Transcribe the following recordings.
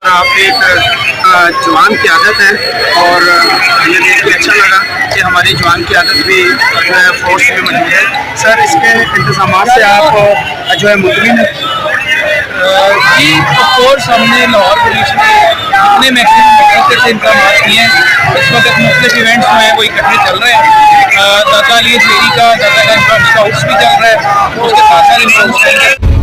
आप एक जवान की आदत है और हमें देख के अच्छा लगा कि हमारी जवान की आदत भी जो है फोर्स में मौजूद है। सर, इसके इंतजाम से आप जो है मुतमिन हैं? जी ऑफकोर्स हमने लाहौर पुलिस में अपने मैक्सिमम तरीके से इंतजाम किए हैं। इस वक्त मुख्तलिफ इवेंट्स जो हैं वो इकट्ठे चल रहे हैं। दाता अली फेरी का दाता स्काउट्स भी चल रहा है, उसके साथ साथ इम्प्रूव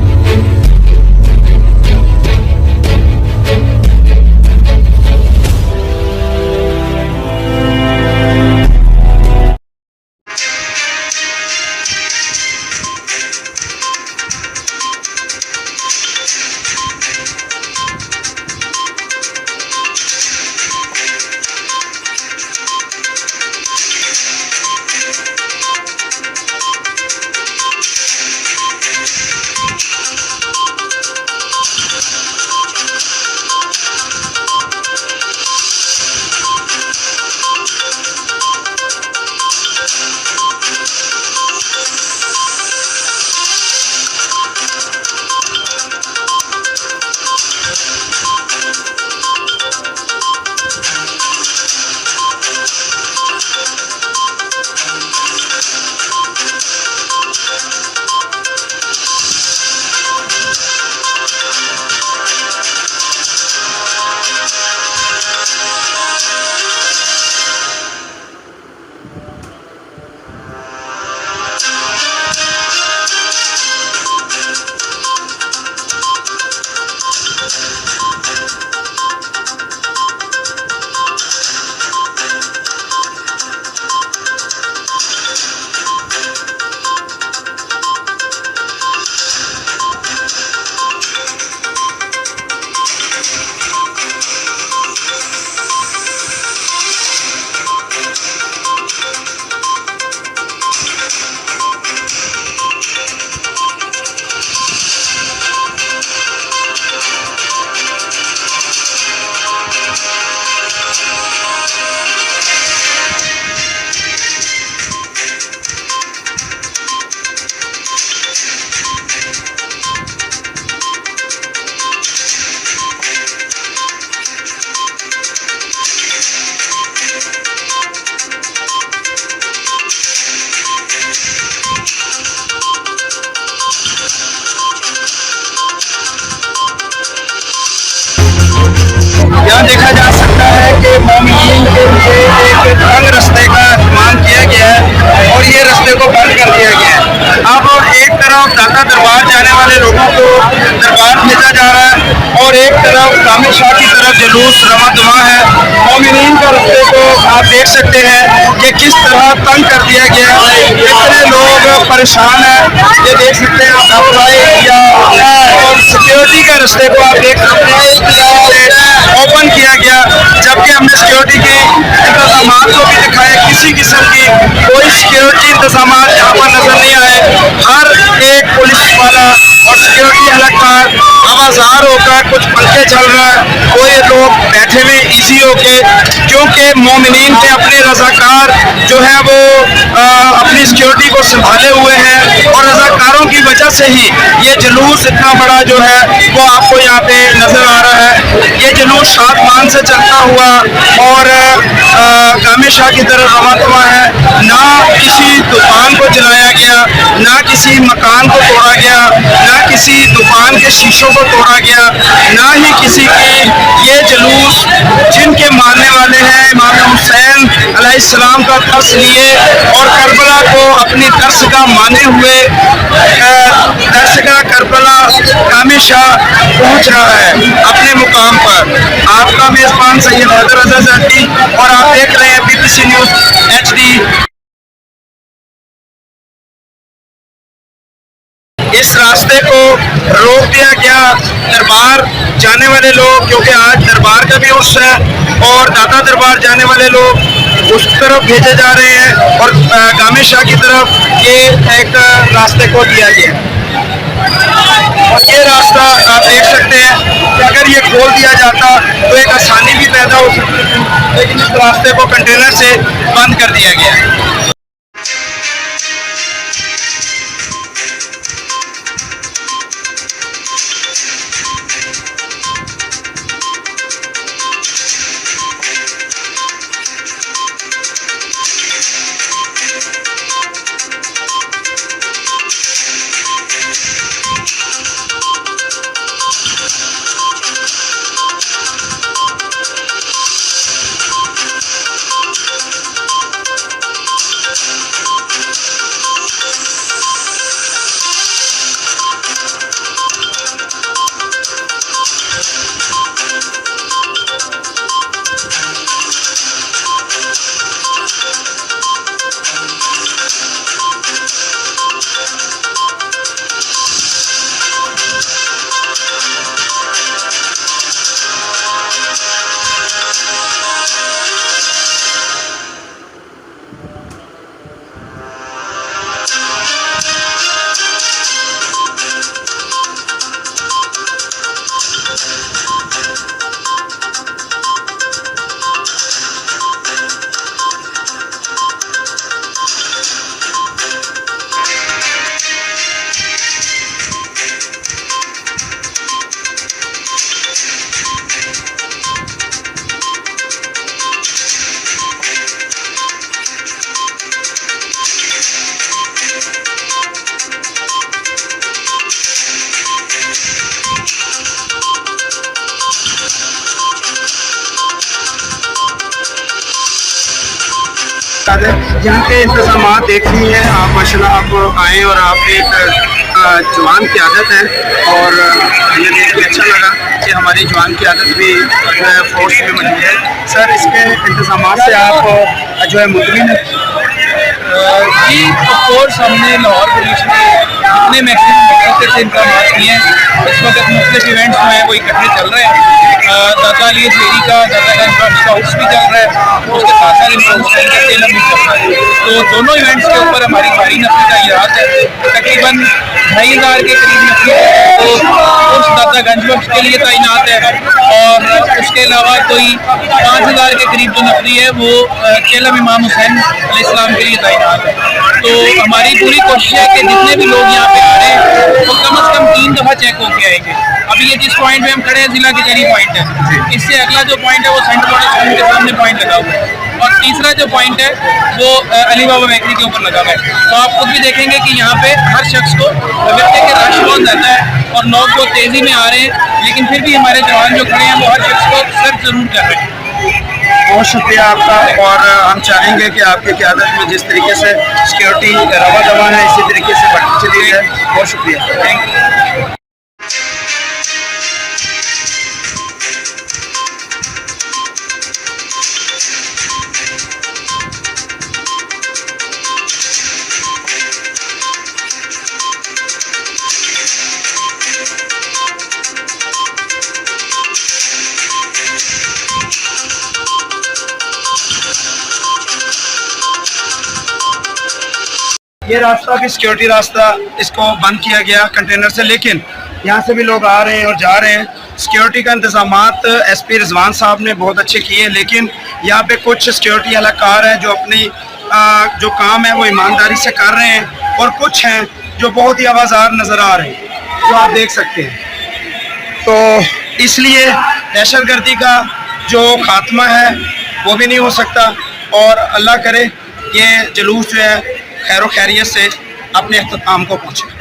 यहाँ देखा जा सकता है कि मोमिनीन के लिए एक तंग रास्ते का इस्तेमाल किया गया है और ये रास्ते को बंद कर दिया गया है। अब एक तरफ दाता दरबार जाने वाले लोगों को दरबार भेजा जा रहा है और एक तरफ कामिल शाह की तरफ जुलूस रवा दवा है। मोमिनीन का रास्ते को आप देख सकते हैं कि किस तरह तंग कर दिया गया है, कितने लोग परेशान हैं, ये देख सकते हैं आप। और सिक्योरिटी का रास्ते को आप देख सकते हैं ओपन किया गया, जबकि हमने सिक्योरिटी के इंतजाम को भी दिखाया। किसी किस्म की कोई सिक्योरिटी इंतजाम यहाँ पर नजर नहीं आए। हर एक पुलिस वाला और सिक्योरिटी एहलकार आवाजार होकर, कुछ पंखे चल रहा है, कोई लोग बैठे हुए इजी होके, क्योंकि मोमिनीन के अपने रजाकार जो है वो अपनी सिक्योरिटी को संभाले हुए हैं और रजाकारों की वजह से ही ये जुलूस इतना बड़ा जो है वो आपको यहाँ पे नजर आ रहा है। ये जुलूस शादमान से चलता हुआ और कामिल शाह की तरफ रवा हुआ है। ना किसी दुकान को जलाया गया, ना किसी मकान को तोड़ा गया, ना किसी दुकान के शीशों को तोड़ा गया, ना ही किसी की ये जुलूस जिनके मानने वाले हैं इमाम हुसैन अलैहिस्सलाम का दर्स लिए और करबला को अपनी दर्स का माने हुए दर्शगा करबला कामिल शाह पहुँच रहा है अपने मुकाम पर। आपका मेजबान सैयद हैदर रजा ज़ैदी और आप देख रहे हैं BBC न्यूज़ HD। इस रास्ते को रोक दिया गया। दरबार जाने वाले लोग, क्योंकि आज दरबार का भी उर्स है और दाता दरबार जाने वाले लोग उस तरफ भेजे जा रहे हैं और कामिल शाह की तरफ ये एक रास्ते को दिया गया। और ये रास्ता आप देख सकते हैं कि अगर ये खोल दिया जाता तो एक आसानी भी पैदा हो सकती थी, लेकिन इस रास्ते को कंटेनर से बंद कर दिया गया है। साथ है। यहाँ के इंतजाम देख लिए हैं आप, माशाल्लाह आप आए और आप एक जवान की आदत है और ये देख के अच्छा लगा कि हमारी जवान की आदत भी जो है फोर्स में मौजूद है। सर इसके इंतजाम से आप जो है मुतमिन है? जी ऑफकोर्स हमने लाहौर पुलिस ने जितने मैक्सिमम मौके से इंतजाम किए हैं। इस वक्त मुख्तलिफ इवेंट्स जो हैं वो इकट्ठे चल रहे हैं। दाता अली शेरी का दाता स्काउट्स भी चल रहा है, उसके साथ साथ इमाम हुसैन का सेलम भी चल रहा है। तो दोनों इवेंट्स के ऊपर हमारी भारी नफरी का इरादा है। तकरीबन 2,500 के करीब नफरी तो उस दाता गंज बख्श के लिए तैनात है और उसके अलावा कोई 5,000 के करीब जो नफरी है वो सेलम इमाम हुसैन अलैहिस्सलाम के लिए तैनात है। तो हमारी पूरी कोशिश है कि जितने भी लोग यहाँ पे आ रहे हैं वो कम से कम 3 दफ़ा चेक होके आएंगे। अभी ये जिस पॉइंट पे हम खड़े हैं जिला के करीब पॉइंट है, इससे अगला जो पॉइंट है वो सेंट्रल बोर्ड स्कूल के सामने पॉइंट लगा हुआ है और तीसरा जो पॉइंट है वो अली बाबा बेकरी के ऊपर लगा हुआ है। तो आप खुद भी देखेंगे कि यहाँ पे हर शख्स को व्यक्ति के रश बहुत ज़्यादा है और लोग बहुत तेज़ी में आ रहे हैं, लेकिन फिर भी हमारे जवान जो खड़े हैं वो हर शख्स को सर्व जरूर कर रहे हैं। बहुत शुक्रिया आपका और हम चाहेंगे कि आपकी क़यादत में जिस तरीके से सिक्योरिटी रवा दवा है इसी तरीके से बढ़ती चली जाए। बहुत शुक्रिया, थैंक यू। ये रास्ता भी सिक्योरिटी रास्ता, इसको बंद किया गया कंटेनर से, लेकिन यहाँ से भी लोग आ रहे हैं और जा रहे हैं। सिक्योरिटी का इंतजामात एसपी रिजवान साहब ने बहुत अच्छे किए, लेकिन यहाँ पे कुछ सिक्योरिटी एहलकार हैं जो अपनी जो काम है वो ईमानदारी से कर रहे हैं और कुछ हैं जो बहुत ही आवाज़ार नज़र आ रहे हैं जो आप देख सकते हैं। तो इसलिए दहशतगर्दी का जो खात्मा है वो भी नहीं हो सकता और अल्लाह करे ये जुलूस जो है खैर खैरियत से अपने अख्ताम को पहुँचे।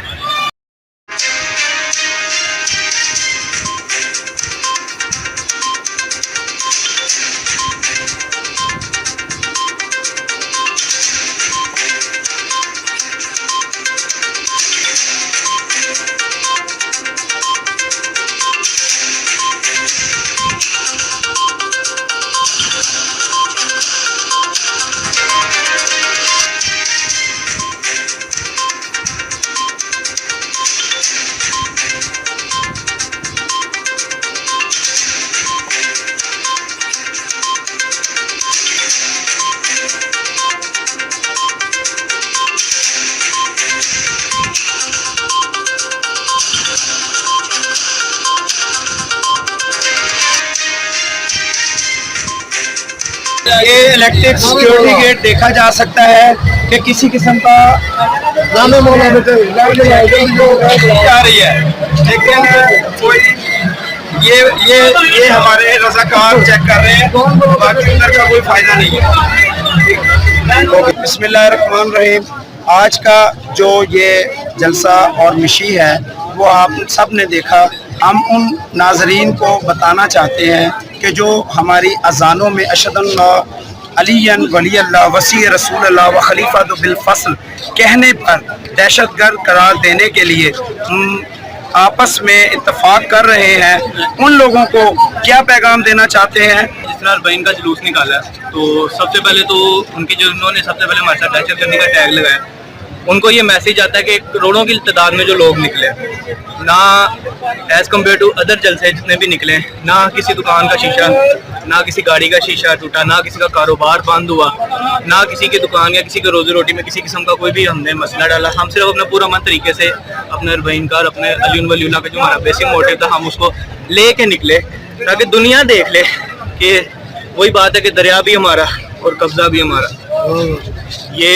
ये इलेक्ट्रिक सिक्योरिटी गेट देखा जा सकता है कि किसी किस्म का आ रही है, लेकिन कोई ये हमारे रज़ाकार चेक कर रहे हैं, बाकी अंदर का कोई फायदा नहीं है। बिस्मिल्लाहिर्रहमानिर्रहीम। आज का जो ये जलसा और मिशी है वो आप सब ने देखा। हम उन नाजरीन को बताना चाहते हैं कि जो हमारी अजानों में अशहदुल्लाह अलीयन वली अल्लाह वसी रसूल अल्लाह व खलीफा बिल फसल कहने पर दहशतगर्द करार देने के लिए आपस में इत्तफाक कर रहे हैं, उन लोगों को क्या पैगाम देना चाहते हैं? जिस तरह बहन का जुलूस निकाला तो सबसे पहले तो उनकी जो उन्होंने सबसे पहले हमारे साथ दहशतगर्दी का टैग लगाया, उनको ये मैसेज आता है कि करोड़ों की तादाद में जो लोग निकले ना एज़ कम्पेयर टू अदर जलसे जितने भी निकले, ना किसी दुकान का शीशा, ना किसी गाड़ी का शीशा टूटा, ना किसी का कारोबार बंद हुआ, ना किसी की दुकान या किसी के रोजी रोटी में किसी किस्म का कोई भी हमने मसला डाला। हम सिर्फ अपना पूरा मन तरीके से अपने रबीनकार अपने अली वलीउल्लाह का जो हमारा बेसिक मोटिव था हम उसको ले के निकले ताकि दुनिया देख ले कि वही बात है कि दरिया भी हमारा और कब्जा भी हमारा। ये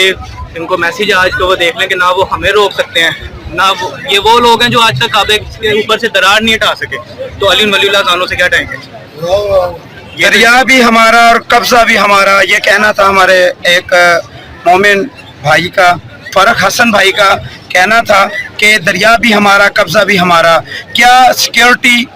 इनको मैसेज आज तो वो देख लें कि ना वो हमें रोक सकते हैं, ना वो लोग हैं जो आज तक काबे के ऊपर से दरार नहीं हटा सके, तो अली वलीउल्लाह खानों से क्या टाएंगे? दरिया भी हमारा और कब्जा भी हमारा, ये कहना था हमारे एक मोमिन भाई का, फरक हसन भाई का कहना था कि दरिया भी हमारा कब्जा भी हमारा। क्या सिक्योरिटी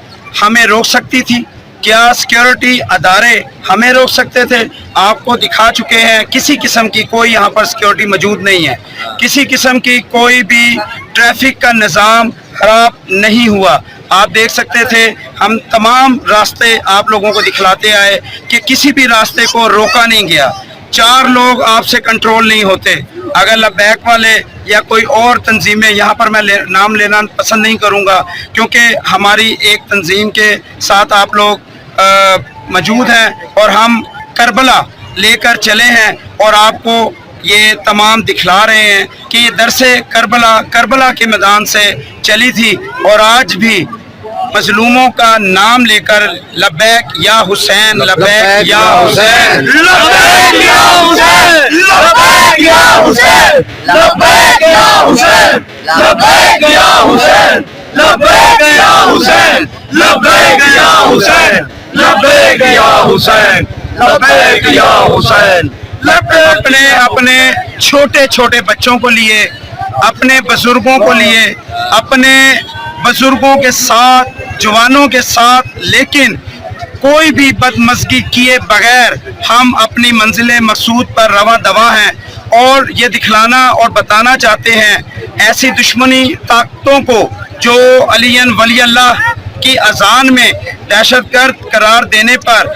हमें रोक सकती थी? क्या सिक्योरिटी अदारे हमें रोक सकते थे? आपको दिखा चुके हैं, किसी किस्म की कोई यहाँ पर सिक्योरिटी मौजूद नहीं है, किसी किस्म की कोई भी ट्रैफिक का निज़ाम खराब नहीं हुआ। आप देख सकते थे, हम तमाम रास्ते आप लोगों को दिखलाते आए कि किसी भी रास्ते को रोका नहीं गया। 4 लोग आपसे कंट्रोल नहीं होते। अगर लबैक वाले या कोई और तंजीमें, यहाँ पर मैं नाम लेना पसंद नहीं करूँगा क्योंकि हमारी एक तंजीम के साथ आप लोग मौजूद हैं और हम करबला लेकर चले हैं और आपको ये तमाम दिखला रहे हैं कि ये दरसे करबला के मैदान से चली थी और आज भी मजलूमों का नाम लेकर लब्बैक या हुसैन, लब्बैक या हुसैन, लब्बैक या हुसैन, लब्बैक या हुसैन, लब्बैक या हुसैन, लब्बैक या हुसैन, लब्बैक या हुसैन, लब्बैक या हुसैन, लब्बैक या हुसैन, लब्बैक या हुसैन। अपने अपने छोटे छोटे बच्चों को लिए, अपने बुजुर्गों को लिए, अपने बुजुर्गों के साथ, जवानों के साथ, लेकिन कोई भी बदमज़गी किए बगैर हम अपनी मंजिल मकसूद पर रवा दवा हैं और ये दिखलाना और बताना चाहते हैं ऐसी दुश्मनी ताकतों को जो अलियन वली अल्लाह की अजान में दहशतगर्द करार देने पर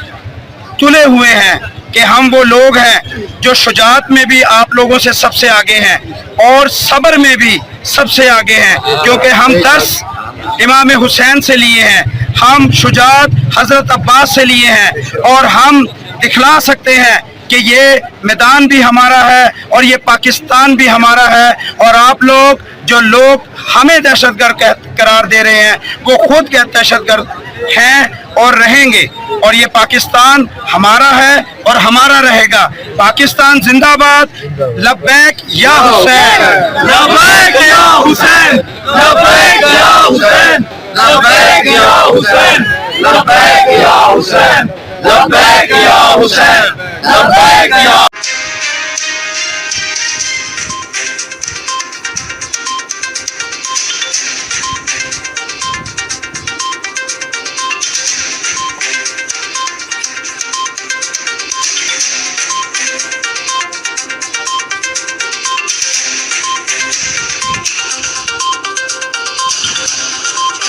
तुले हुए हैं कि हम वो लोग हैं जो शुजात में भी आप लोगों से सबसे आगे हैं और सब्र में भी सबसे आगे हैं, क्योंकि हम 10 इमाम हुसैन से लिए हैं, हम शुजात हजरत अब्बास से लिए हैं और हम दिखला सकते हैं कि ये मैदान भी हमारा है और ये पाकिस्तान भी हमारा है। और आप लोग जो लोग हमें दहशतगर्द करार दे रहे हैं वो खुद के दहशतगर्द हैं और रहेंगे, और ये पाकिस्तान हमारा है और हमारा रहेगा। पाकिस्तान जिंदाबाद। लब्बैक या हुसैन, लब्बैक या हुसैन, लब्बैक या हुसैन, लब्बैक या हुसैन, लब्बैक या हुसैन, लब्बैक या हुसैन, लब्बैक या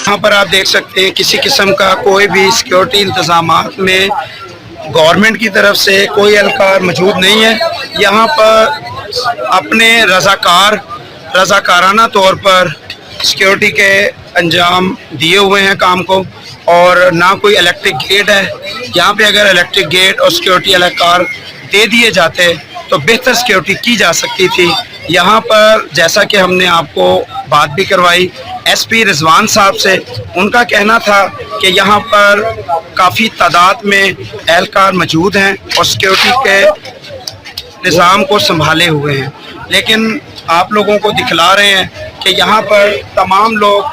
यहाँ पर आप देख सकते हैं किसी किस्म का कोई भी सिक्योरिटी इंतजामात में गवर्नमेंट की तरफ से कोई एहलकार मौजूद नहीं है। यहाँ पर अपने रज़ाकाराना तौर पर सिक्योरिटी के अंजाम दिए हुए हैं काम को, और ना कोई इलेक्ट्रिक गेट है। यहाँ पे अगर इलेक्ट्रिक गेट और सिक्योरिटी एहलकार दे दिए जाते तो बेहतर सिक्योरिटी की जा सकती थी। यहाँ पर जैसा कि हमने आपको बात भी करवाई एसपी रिजवान साहब से, उनका कहना था कि यहाँ पर काफ़ी तादाद में एहलकार मौजूद हैं और सिक्योरिटी के निज़ाम को संभाले हुए हैं, लेकिन आप लोगों को दिखला रहे हैं कि यहाँ पर तमाम लोग,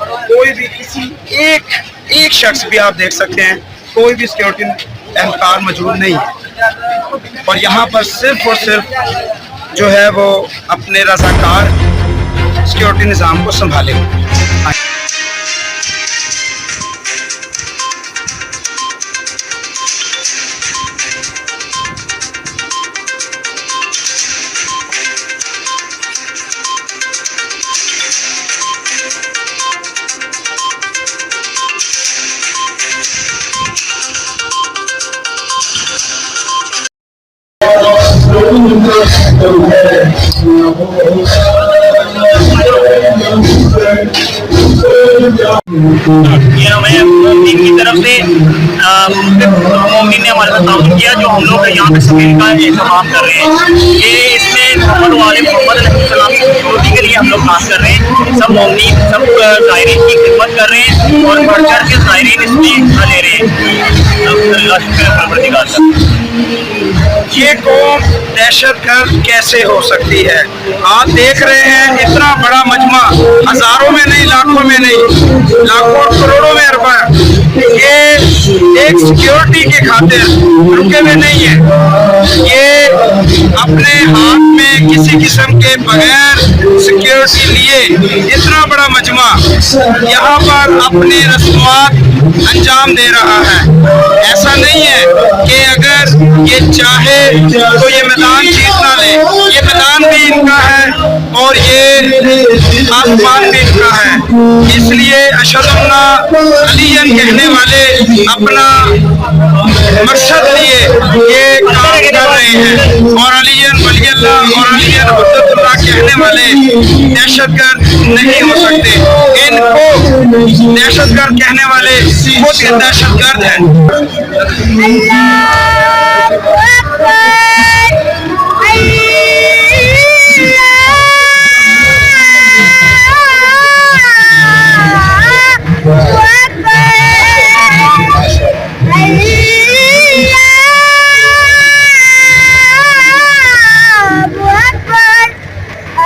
कोई भी किसी एक शख्स भी आप देख सकते हैं, कोई भी सिक्योरिटी एहलकार मौजूद नहीं है और यहाँ पर सिर्फ और सिर्फ जो है वो अपने रज़ाकार सिक्योरिटी निज़ाम को संभाले हुए हैं। ये हमें मोमिन की तरफ से मोमिन ने हमारे साथ ताउन किया, जो हम लोग यहाँ पे सफेद का इंतजाम कर रहे हैं। ये इसमें मोहम्मद अलैहिस्सलाम की सिक्योरिटी के लिए हम लोग काम कर रहे हैं। सब मोमिन, सब ज़ायरीन की खिदमत कर रहे हैं और बढ़ चढ़ के ज़ायरीन इसमें हिस्सा ले रहे हैं। ये कौम दहशतगर्द कैसे हो सकती है? आप देख रहे हैं इतना बड़ा मजमा, हजारों में नहीं, लाखों में नहीं, लाखों करोड़ों में अरबा, ये एक सिक्योरिटी के खातिर रुके हुए नहीं है। ये अपने हाथ में किसी किस्म के बगैर सिक्योरिटी लिए इतना बड़ा मजमा यहाँ पर अपनी रस्मात अंजाम दे रहा है। ऐसा नहीं है कि अगर ये चाहे तो ये मैदान जीत ना ले, ये मैदान भी इनका है और ये आसमान भी इनका है। इसलिए अशहदुल्ला अलियन कहने वाले अपना मकसद लिए ये काम कर रहे हैं और अलियन वलीअल्लाह और अलियन हुज्जतुल्लाह कहने वाले दहशतगर्द नहीं हो सकते। इनको दहशतगर्द कहने वाले खुद ये दहशतगर्द हैं।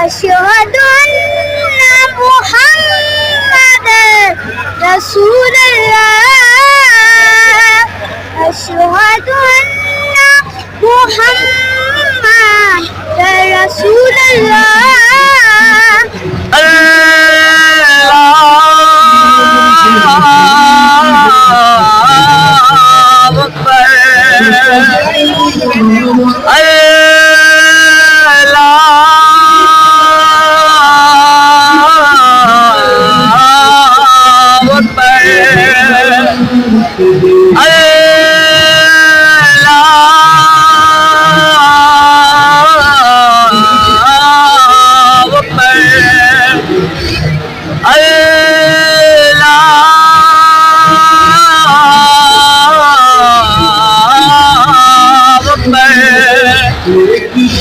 अशहदु अन्ना मुहम्मदन रसूलुल्लाह, अशहदु अन्ना मुहम्मदन रसूलुल्लाह।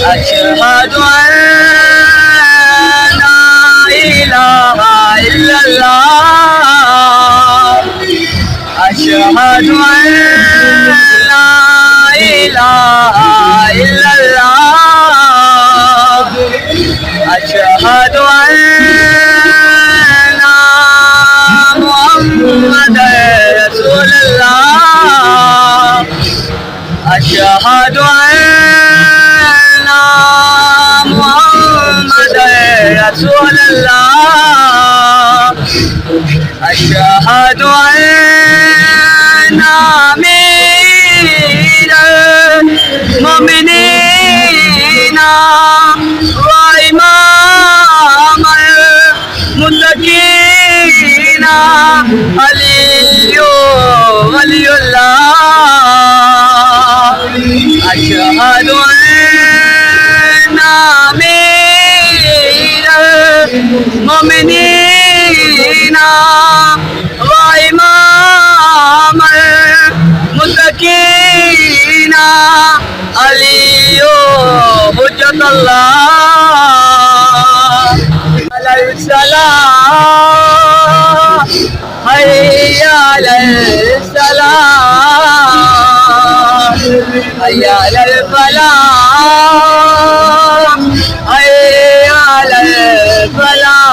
अशहदु अन्ना इलाहा इल्लल्लाह, अशहदु अन्ना इलाहा इल्लल्लाह, अशहदु अन्ना मुहम्मदन रसूलुल्लाह, अशहदु अन्ना मुहम्मदन रसूलुल्लाह, अशहदु अन्ना अमीरुल मोमिनीन व इमामुल मुत्तकीन अलिय्यु वलियुल्लाह, अशहदु अन्ना अमीरुल मोमिनीन व इमामुल मुत्तकीन अलिय्यु हुज्जतुल्लाह अलल सलाह, हय्या अलल सलाह, हय्या अलल फलाह, हय्या अलल फलाह,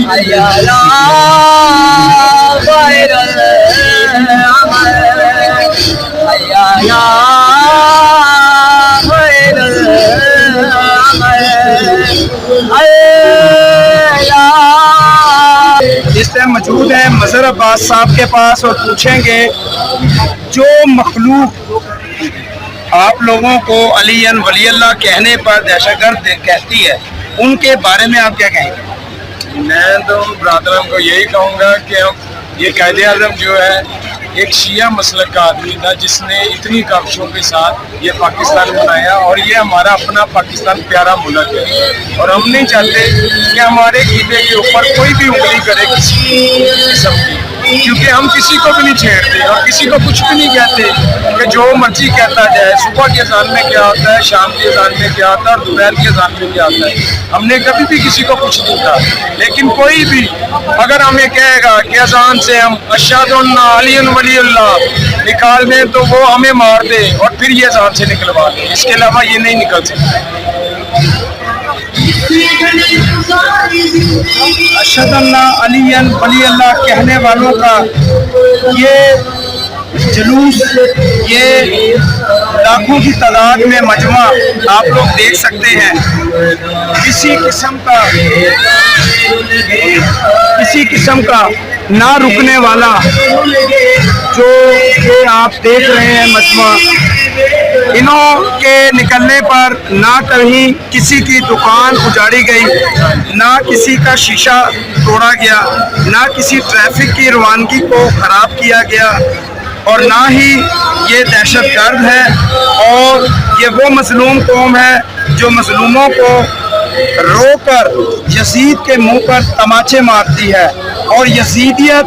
हय्या अला खैरुल अमल, हय्या अला खैरुल अमल। इस टाइम मौजूद है मजहर अब्बास साहब के पास और पूछेंगे जो मखलूक आप लोगों को अलियन वलीअल्लाह कहने पर दहशतगर्द कहती है उनके बारे में आप क्या कहेंगे? मैं तो ब्रादरम को यही कहूँगा कि ये कायदे आज़म जो है एक शिया मसलक का आदमी था जिसने इतनी काविशों के साथ ये पाकिस्तान बनाया और ये हमारा अपना पाकिस्तान प्यारा मुल्क है और हम नहीं चाहते कि हमारे कीदे के ऊपर कोई भी उंगली करे किसी किस्म की, क्योंकि हम किसी को भी नहीं छेड़ते और किसी को कुछ भी नहीं कहते कि जो मर्जी कहता जाए। सुबह के अज़ान में क्या होता है, शाम के अज़ान में क्या होता है और दोपहर के अज़ान में क्या होता है, हमने कभी भी किसी को कुछ नहीं कहा। लेकिन कोई भी अगर हमें कहेगा कि अज़ान से हम अशहदु अन्ना अलिय्युन वलीउल्लाह निकाल दें तो वो हमें मार दे और फिर ये अज़ान से निकलवा दें, इसके अलावा ये नहीं निकल सकता। अशहदुल्ला अलियन वली अल्लाह कहने वालों का ये जुलूस, ये लाखों की तादाद में मजमा आप लोग देख सकते हैं। किसी किस्म का ना रुकने वाला जो ये आप देख रहे हैं मजमा, इन्हों के निकलने पर ना कहीं किसी की दुकान उजाड़ी गई, ना किसी का शीशा तोड़ा गया, ना किसी ट्रैफिक की रवानगी को ख़राब किया गया, और ना ही ये दहशतगर्द है। और ये वो मजलूम कौम है जो मजलूमों को रोकर यजीद के मुंह पर तमाचे मारती है, और यजीदियत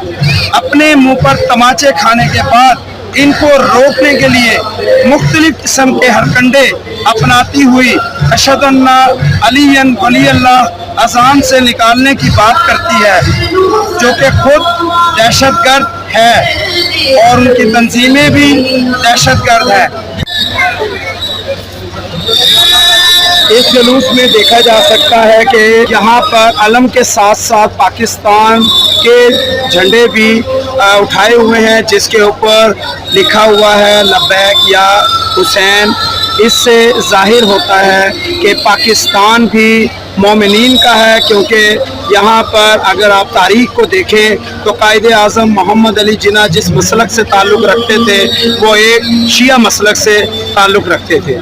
अपने मुंह पर तमाचे खाने के बाद इनको रोकने के लिए मुख्तलिफ किस्म के हरकंडे अपनाती हुई अशहदुल्ला अलियन वली अल्लाह अजान से निकालने की बात करती है, जो कि खुद दहशतगर्द है और उनकी तंजीमें भी दहशतगर्द हैं। इस जुलूस में देखा जा सकता है कि यहाँ पर अलम के साथ साथ पाकिस्तान के झंडे भी उठाए हुए हैं, जिसके ऊपर लिखा हुआ है लब्बैक या हुसैन। इससे जाहिर होता है कि पाकिस्तान भी मोमिनीन का है, क्योंकि यहाँ पर अगर आप तारीख को देखें तो कायदे आज़म मोहम्मद अली जिन्ना जिस मसलक से ताल्लुक़ रखते थे वो एक शिया मसलक से ताल्लुक़ रखते थे।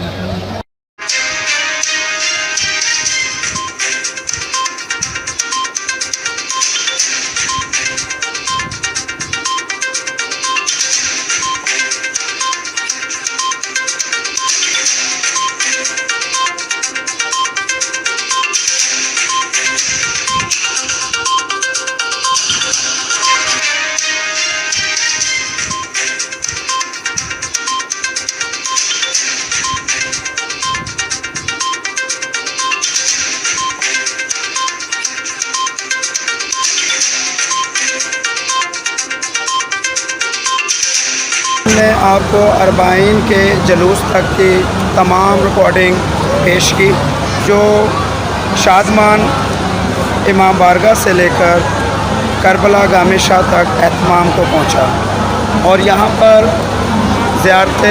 हमने आपको अरबाइन के जुलूस तक की तमाम रिकॉर्डिंग पेश की, जो शादमान इमाम बारगाह से लेकर करबला गामे शाह तक एहतमाम को पहुंचा। और यहाँ पर ज़ियारत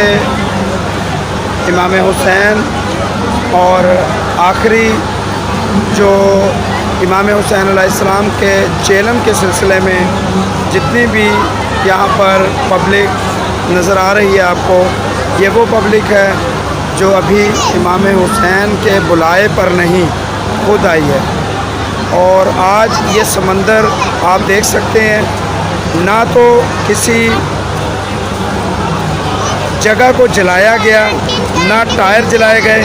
इमाम हुसैन और आखिरी जो इमाम हुसैन अलैहिस्सलाम के चेलम के सिलसिले में जितनी भी यहाँ पर पब्लिक नज़र आ रही है आपको, ये वो पब्लिक है जो अभी इमाम हुसैन के बुलाए पर नहीं खुद आई है। और आज ये समंदर आप देख सकते हैं, ना तो किसी जगह को जलाया गया, ना टायर जलाए गए,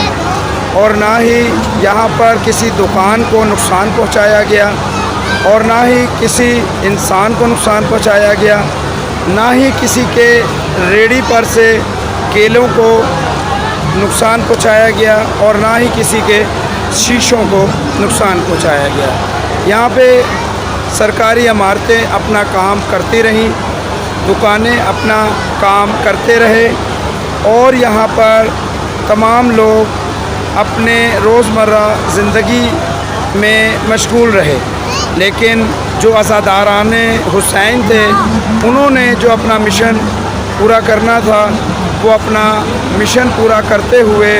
और ना ही यहाँ पर किसी दुकान को नुकसान पहुँचाया गया, और ना ही किसी इंसान को नुकसान पहुँचाया गया, ना ही किसी के रेडी पर से केलों को नुकसान पहुँचाया गया, और ना ही किसी के शीशों को नुकसान पहुँचाया गया। यहाँ पे सरकारी इमारतें अपना काम करती रहीं, दुकानें अपना काम करते रहे, और यहाँ पर तमाम लोग अपने रोज़मर्रा ज़िंदगी में मशगूल रहे। लेकिन जो अज़ादाराने हुसैन थे, उन्होंने जो अपना मिशन पूरा करना था वो अपना मिशन पूरा करते हुए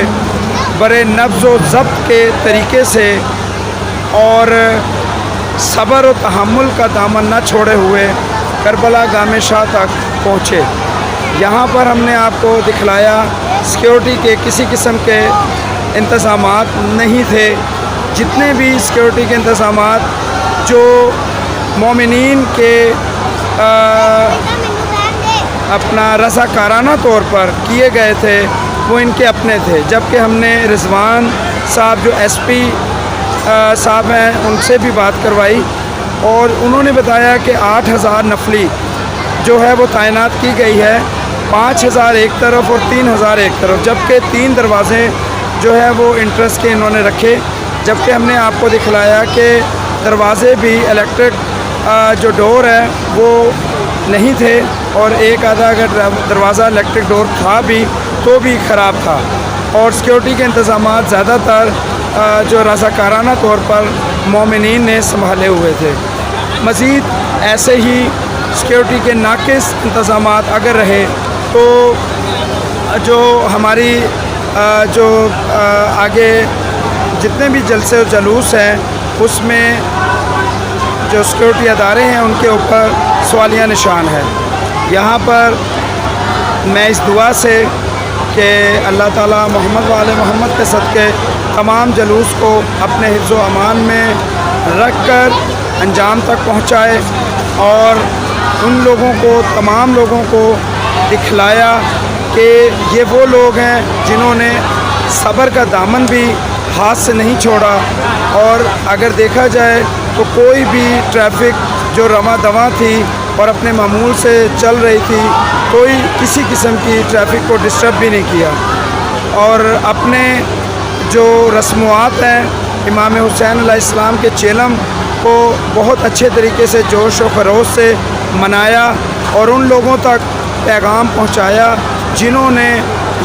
बड़े नब्ज़ व ज़ब्त के तरीके से और सब्र और तहम्मुल का दामन न छोड़े हुए करबला गामे शाह तक पहुँचे। यहाँ पर हमने आपको दिखलाया सिक्योरिटी के किसी किस्म के इंतज़ामात नहीं थे। जितने भी सिक्योरिटी के इंतज़ामात जो मोमिनीन के अपना रज़ाकाराना तौर पर किए गए थे वो इनके अपने थे। जबकि हमने रिजवान साहब जो एसपी साहब हैं उनसे भी बात करवाई, और उन्होंने बताया कि 8000 नफली जो है वो तैनात की गई है, 5000 एक तरफ और 3000 एक तरफ, जबकि 3 दरवाज़े जो है वो इंट्रेंस के इन्होंने रखे। जबकि हमने आपको दिखलाया कि दरवाज़े भी इलेक्ट्रिक जो डोर है वो नहीं थे, और एक आधा अगर दरवाज़ा इलेक्ट्रिक डोर था भी तो भी ख़राब था। और सिक्योरिटी के इंतज़ामात ज़्यादातर जो रज़ाकाराना तौर पर मोमिनीन ने संभाले हुए थे। मज़ीद ऐसे ही सिक्योरिटी के नाक़िस इंतज़ामात अगर रहे तो जो हमारी आगे जितने भी जलसे और जलूस हैं उसमें जो सिक्योरिटी अदारे हैं उनके ऊपर सवालिया निशान है। यहाँ पर मैं इस दुआ से कि अल्लाह ताला मोहम्मद वाले मोहम्मद के सदक़े तमाम जलूस को अपने हिफ्ज़ व अमान में रख कर अंजाम तक पहुँचाए और उन लोगों को तमाम लोगों को दिखलाया कि ये वो लोग हैं जिन्होंने सब्र का दामन भी हाथ से नहीं छोड़ा। और अगर देखा जाए तो कोई भी ट्रैफिक जो रवा दवा थी और अपने मामूल से चल रही थी, कोई किसी किस्म की ट्रैफिक को डिस्टर्ब भी नहीं किया और अपने जो रस्मुआत हैं इमाम हुसैन अलैहिस्सलाम के चेलम को बहुत अच्छे तरीके से जोश व खरोश से मनाया और उन लोगों तक पैगाम पहुंचाया जिन्होंने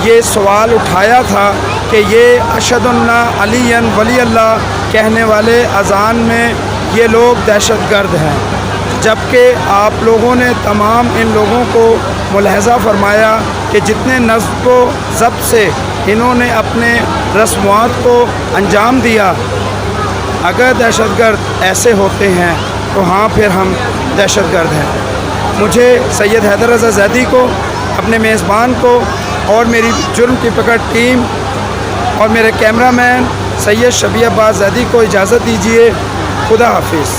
ये सवाल उठाया था कि ये अशहदुन्ना अलीयन वली अल्लाह कहने वाले अज़ान में ये लोग दहशतगर्द हैं, जबकि आप लोगों ने तमाम इन लोगों को मुलाहज़ा फरमाया कि जितने नस्ब व ज़ब्त से इन्होंने अपने रस्मात को अंजाम दिया, अगर दहशतगर्द ऐसे होते हैं तो हाँ फिर हम दहशतगर्द हैं। मुझे सैयद हैदर रज़ा ज़ैदी को, अपने मेज़बान को और मेरी जुर्म की पकड़ टीम और मेरे कैमरामैन सैयद शबी अब्बास ज़ैदी को इजाज़त दीजिए। खुदा हाफिज़।